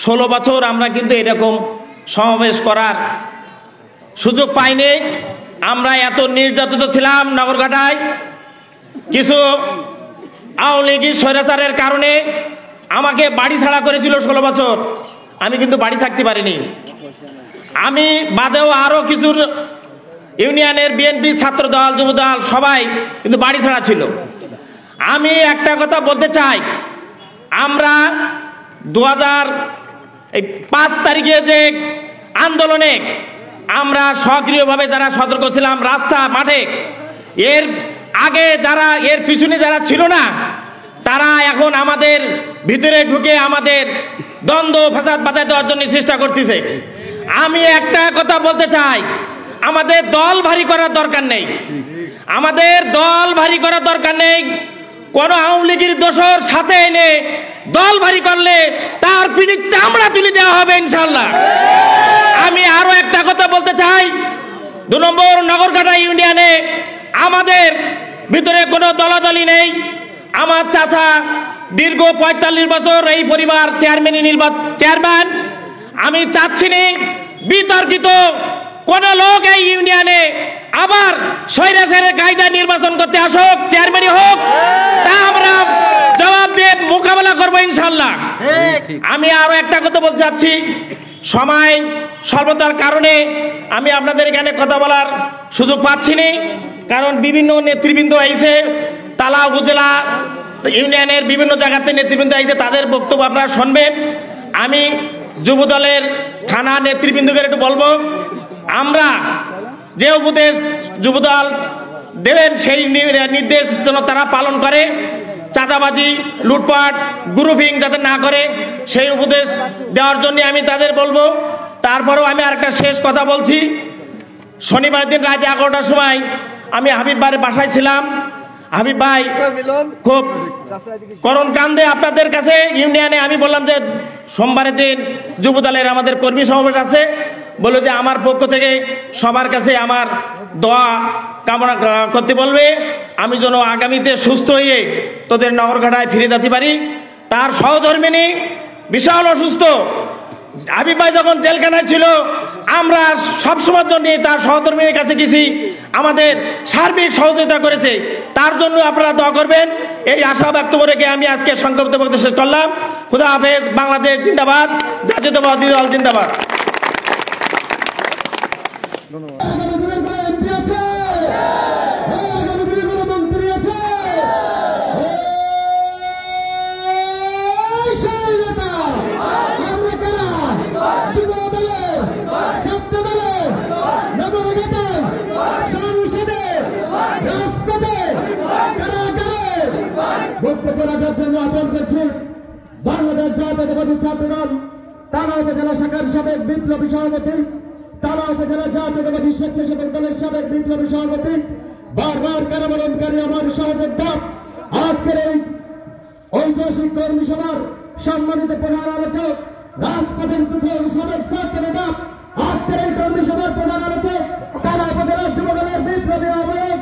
16 বছর আমরা কিন্তু এরকম সমাবেশ করার সুযোগ পাইনি। আমরা এত নির্যাতিত ছিলাম নগরঘাটায়। কিছু আওয়ামী লীগের স্বৈরাচারের কারণে আমাকে বাড়ি ছাড়া করেছিল 16 বছর। আমি কিন্তু বাড়ি থাকতে পারিনি। আমি বাদেও আরো কিছু ইউনিয়নের বিএনপি, ছাত্রদল, যুবদল সবাই কিন্তু বাড়ি ছাড়া ছিল। আমি একটা কথা বলতে চাই, আমরা 2005 তারিখে যে আন্দোলনে আমরা সক্রিয়ভাবে যারা সতর্ক ছিলাম রাস্তা মাঠে, এর আগে যারা এর পিছনে যারা ছিল না তারা এখন আমাদের ভিতরে ঢুকে আমাদের দ্বন্দ্ব ফাসাদ বাঁধাই দেওয়ার জন্য চেষ্টা করতেছে। আমি একটা কথা বলতে চাই, আমাদের দল ভারী করার দরকার নেই। আমাদের দল ভারী করার দরকার নেই। কোন আওয়ামী লীগের দোষর সাথে এনে দল ভারী করলে তার পিঠে চামড়া তুলে দেওয়া হবে ইনশাআল্লাহ। আমি আরো একটা কথা বলতে চাই, 2 নম্বর নগরঘাটা ইউনিয়নে আমাদের ভিতরে কোনো দলাদলি নেই। আমার চাচা দীর্ঘ 45 বছর এই পরিবার চেয়ারম্যান। আমি চাচ্ছি না বিতর্কিত কোন লোক এই ইউনিয়নে আবার স্বৈরাচারের কায়দা নির্বাচন করতে আসুক, চেয়ারম্যানই হোক, তা আমরা জবাব দিয়ে মোকাবেলা করবো ইনশাআল্লাহ। আমি আরো একটা কথা বলতে চাচ্ছি, সময় স্বল্পতার কারণে আমি আপনাদের এখানে কথা বলার সুযোগ পাচ্ছি না। কারণ বিভিন্ন নেতৃবৃন্দ আইছে, তালা উপজেলা ইউনিয়নের বিভিন্ন জায়গাতে নেতৃবৃন্দ আইছে, তাদের বক্তব্য আপনারা শুনবেন। আমি যুবদলের থানা নেতৃবৃন্দকে একটু বলবো, আমরা যে উপদেশ যুবদল দেবেন সেই নির্দেশ যেন তারা পালন করে। চাঁদাবাজি, লুটপাট, গ্রুপিং যাতে না করে সেই উপদেশ দেওয়ার জন্য আমি তাদের বলবো। তারপরেও আমি আরেকটা শেষ কথা বলছি, শনিবার দিন রাত 11টার সময় আমি হাবিব ভাইয়ের বাসায় ছিলাম। হাবিব ভাই খুব করুণ কান্দে আপনাদের কাছে ইউনিয়নে। আমি বললাম যে সোমবারের দিন যুবদলের আমাদের কর্মী সমাবেশ আছে, বললো যে আমার পক্ষ থেকে সবার কাছে আমার দোয়া কামনা করতে বলবে, আমি যেন আগামীতে সুস্থ হয়ে তোদের নগরঘাটায় ফিরে যেতে পারি। তার সহধর্মিনী বিশাল অসুস্থ। হাবিব ভাই যখন জেলখানায় ছিল আমরা সবসময়ের জন্য তার সহধর্মিনীর কাছে গেছি, আমাদের সার্বিক সহযোগিতা করেছে। তার জন্য আপনারা দোয়া করবেন, এই আশা ব্যক্ত করে আমি আজকে সংক্ষিপ্ত বক্তব্য শেষ করলাম। খুদা হাফেজ। বাংলাদেশ জিন্দাবাদ, জাতীয়তাবাদী দল জিন্দাবাদ। বক্তব্য রাখার জন্য আহ্বান করছি বাংলাদেশ জাতীয়তাবাদী ছাত্রদল তালা উপজেলা শাখার সাবেক বিপ্লবী সভাপতি, তালা উপজেলা জাতীয়তাবাদী স্বেচ্ছাসেবক দলের সাবেক বিপ্লবী সভাপতি, বারবার কারাবরণকারী আমার সহযোদ্ধা, আজকের এই ঐতিহাসিক কর্মী সভার সম্মানিত প্রধান আলোচক, রাজপথের দুঃখের সাবেক ছাত্র নেতা, আজকের এই কর্মী সভার প্রধান আলোচক, তালা উপজেলা যুবদলের বিপ্লবী আহ্বায়ক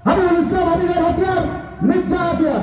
হাবিবুল ইসলাম হাবিবের হাতিয়ার মির্জা হাতিয়ার।